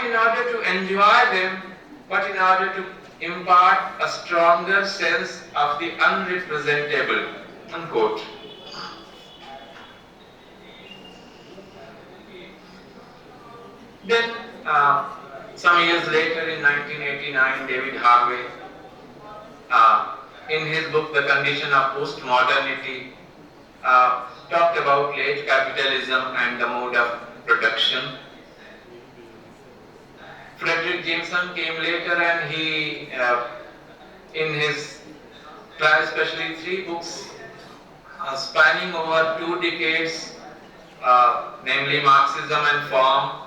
in order to enjoy them, but in order to impart a stronger sense of the unrepresentable, unquote. Then, some years later in 1989, David Harvey, in his book The Condition of Postmodernity, talked about late capitalism and the mode of production. Frederick Jameson came later and he, in his especially 3 books spanning over 2 decades, namely Marxism and Form,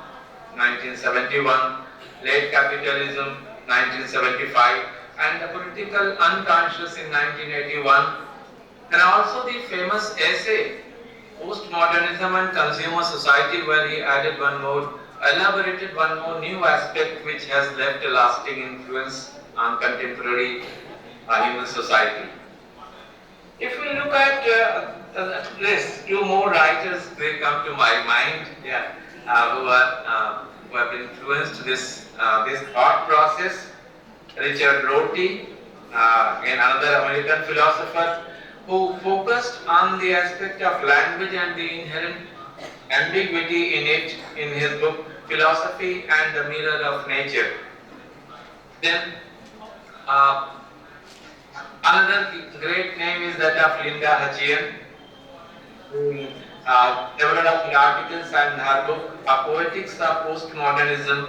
1971, Late Capitalism, 1975, and The Political Unconscious in 1981, and also the famous essay, Postmodernism and Consumer Society, where he elaborated one more new aspect which has left a lasting influence on contemporary human society. If we look at this, 2 more writers, they come to my mind, who have influenced this thought process. Richard Rorty, again another American philosopher, who focused on the aspect of language and the inherent ambiguity in it in his book Philosophy and the Mirror of Nature. Then another great name is that of Linda Hachian, who several of the articles and her book Poetics of Postmodernism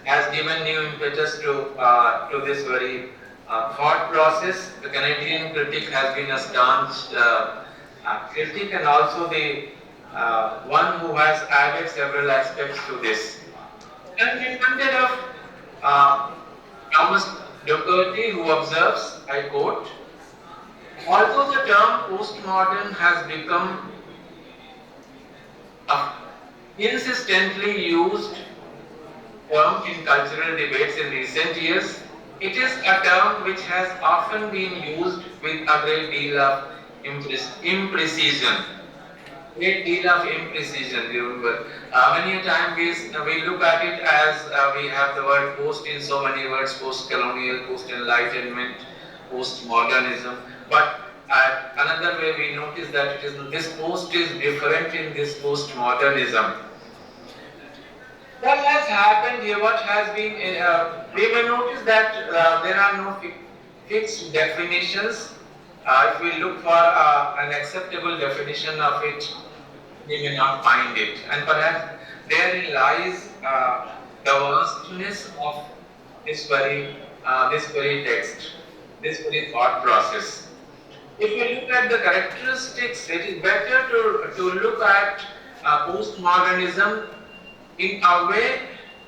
has given new impetus to this very thought process. The Canadian critic has been a staunch critic and also the one who has added several aspects to this. And we ended of Thomas Doherty, who observes, I quote, although the term postmodern has become insistently used term in cultural debates in recent years, it is a term which has often been used with a great deal of imprecision. Many a time we look at it as we have the word post in so many words, post-colonial, post-enlightenment, post-modernism. But another way we notice that this post is different in this post-modernism. What has happened here, what has been, we may notice that there are no fixed definitions. If we look for an acceptable definition of it, we may not find it. And perhaps therein lies the vastness of this very text, this very thought process. If we look at the characteristics, it is better to look at postmodernism in a way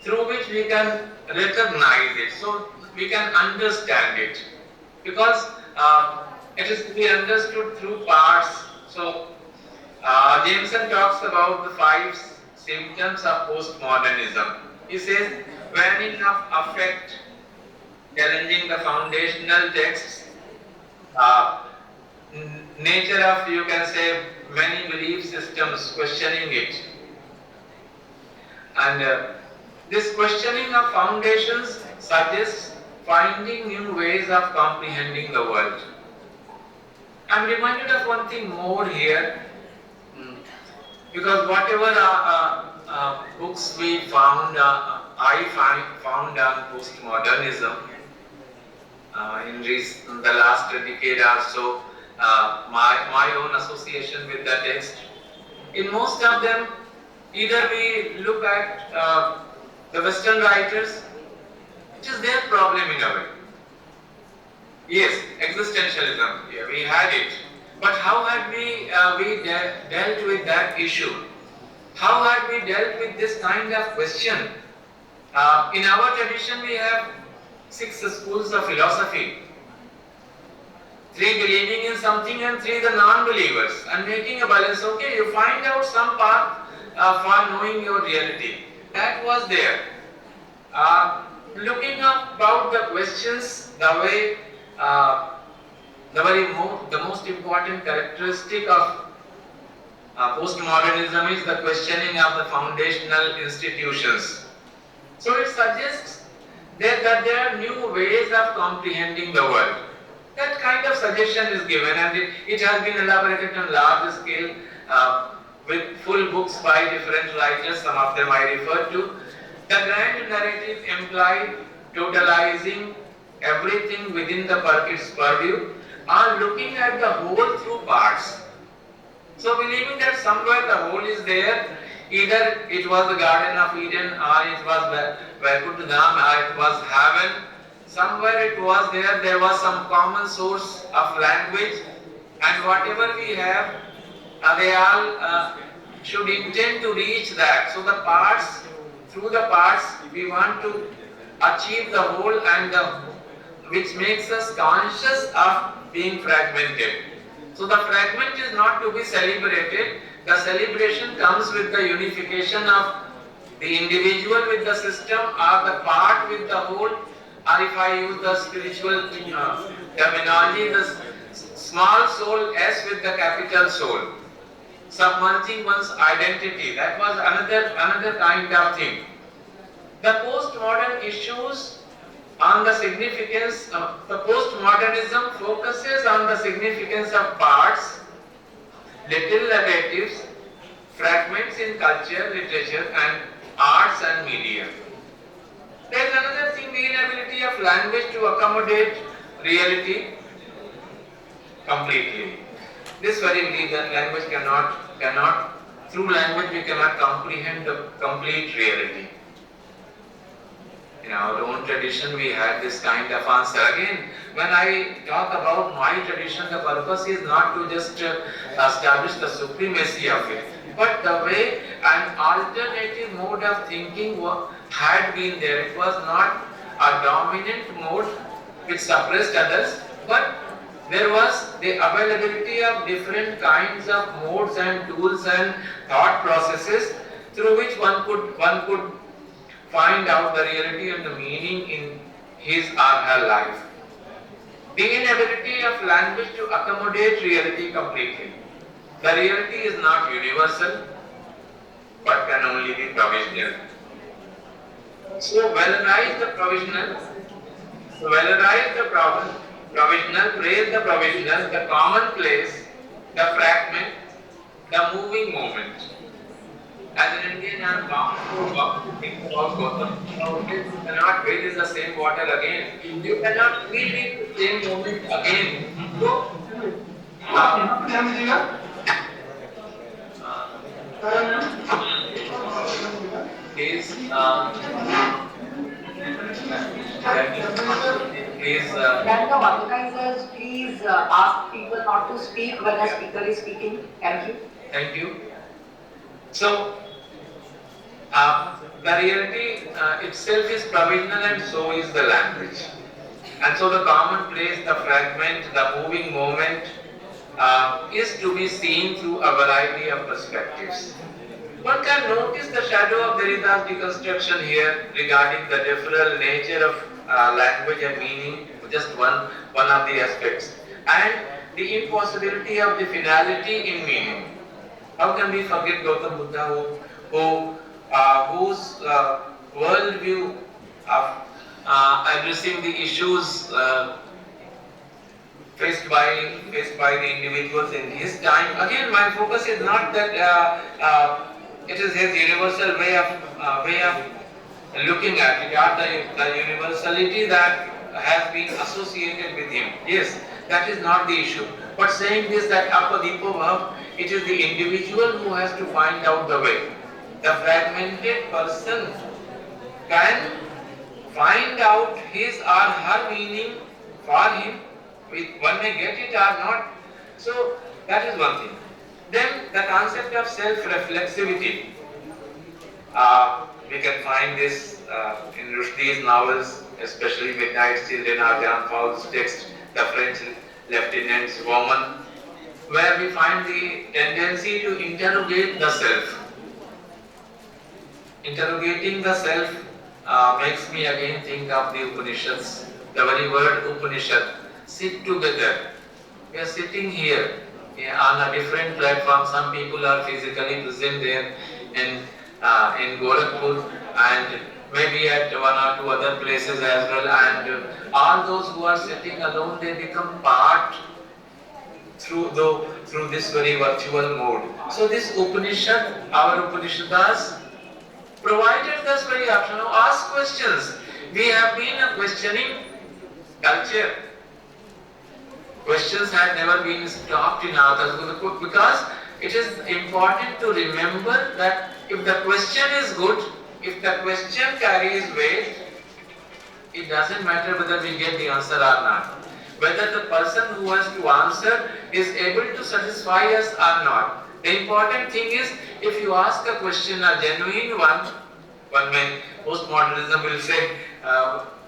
through which we can recognize it, so we can understand it, because it is to be understood through parts. So Jameson talks about the 5 symptoms of postmodernism. He says, waning of affect, challenging the foundational texts, nature of, you can say, many belief systems, questioning it. And this questioning of foundations suggests finding new ways of comprehending the world. I'm reminded of one thing more here, because whatever books we found, I found on postmodernism in the last decade or so, my own association with the text, in most of them, either we look at the Western writers, it is their problem in a way. Yes, existentialism, yeah, we had it. But how had we dealt with that issue? How had we dealt with this kind of question? In our tradition, we have 6 schools of philosophy. 3 believing in something and 3 the non-believers, and making a balance. Okay, you find out some path for knowing your reality. That was there. Looking about the questions, the way, the most important characteristic of postmodernism is the questioning of the foundational institutions. So it suggests that there are new ways of comprehending the world. That kind of suggestion is given, and it has been elaborated on large scale with full books by different writers, some of them I refer to. The grand narrative implied totalizing everything within its purview, or looking at the whole through parts. So believing that somewhere the whole is there, either it was the Garden of Eden, or it was Vaikuntadam, or it was heaven. Somewhere it was there was some common source of language, and whatever we have, they all should intend to reach that. So the parts, through the parts, we want to achieve the whole, and which makes us conscious of being fragmented. So the fragment is not to be celebrated. The celebration comes with the unification of the individual with the system, or the part with the whole, or if I use the spiritual terminology, the small soul S with the capital soul, submerging one's identity. That was another kind of thing. The postmodern issues on the significance of the postmodernism focuses on the significance of parts, little narratives, fragments in culture, literature, and arts and media. There is another thing, the inability of language to accommodate reality completely. This very belief that language cannot, through language we cannot comprehend the complete reality. In our own tradition we had this kind of answer. Again, when I talk about my tradition, the purpose is not to just establish the supremacy of it, but the way an alternative mode of thinking had been there. It was not a dominant mode which suppressed others, but there was the availability of different kinds of modes and tools and thought processes through which one could find out the reality and the meaning in his or her life. The inability of language to accommodate reality completely. The reality is not universal, but can only be provisional. So valorize the provisional, praise the provisional, the commonplace, the fragment, the moving moment. As an Indian, I am bound to think about Gautam. You cannot bathe in the same water again. You cannot feel in the same moment again. So, Can the organizers please ask people not to speak when the speaker is speaking? Thank you. Thank you. So, the reality itself is provisional, and so is the language. And so the commonplace, the fragment, the moving moment is to be seen through a variety of perspectives. One can notice the shadow of Derrida's deconstruction here regarding the different nature of language and meaning, just one of the aspects, and the impossibility of the finality in meaning. How can we forget Gautam Buddha, whose worldview of addressing the issues faced by the individuals in his time? Again, my focus is not that it is his universal way of looking at it, or the universality that has been associated with him. Yes, that is not the issue. But saying this, that apadipo bhav, it is the individual who has to find out the way. The fragmented person can find out his or her meaning for him. One may get it or not. So that is one thing. Then the concept of self-reflexivity. We can find this in Rushdie's novels, especially Midnight Children or Jean Paul's text, The French Lieutenant's Woman, where we find the tendency to interrogate the self. Interrogating the self makes me again think of the Upanishads. The very word Upanishad, sit together. We are sitting here on a different platform. Some people are physically present there in Gorakhpur, and maybe at one or two other places as well, and all those who are sitting alone, they become part through this very virtual mode. So this Upanishad, our Upanishads, provided us very option of ask questions. We have been a questioning culture. Questions had never been stopped in our culture because it is important to remember that if the question is good, if the question carries weight, it doesn't matter whether we get the answer or not. Whether the person who has to answer is able to satisfy us or not. The important thing is, if you ask a question, a genuine one may, postmodernism will say,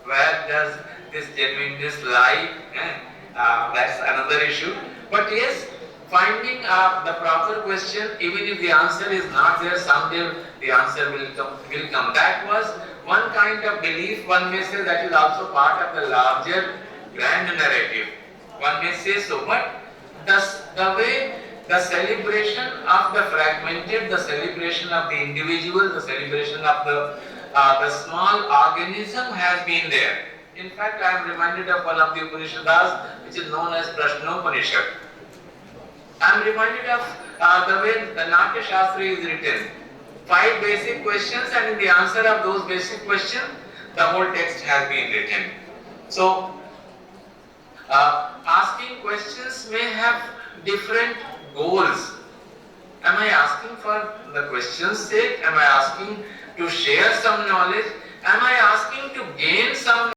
where does this genuineness lie? That's another issue. But yes, finding the proper question, even if the answer is not there, someday the answer will come. That was one kind of belief, one may say, that is also part of the larger grand narrative. One may say so, but the way the celebration of the fragmented, the celebration of the individual, the celebration of the small organism has been there. In fact, I am reminded of one of the Upanishads, which is known as Prashnopanishad. I am reminded of the way the Natya Shastra is written. 5 basic questions, and in the answer of those basic questions, the whole text has been written. So, asking questions may have different goals. Am I asking for the question's sake? Am I asking to share some knowledge? Am I asking to gain some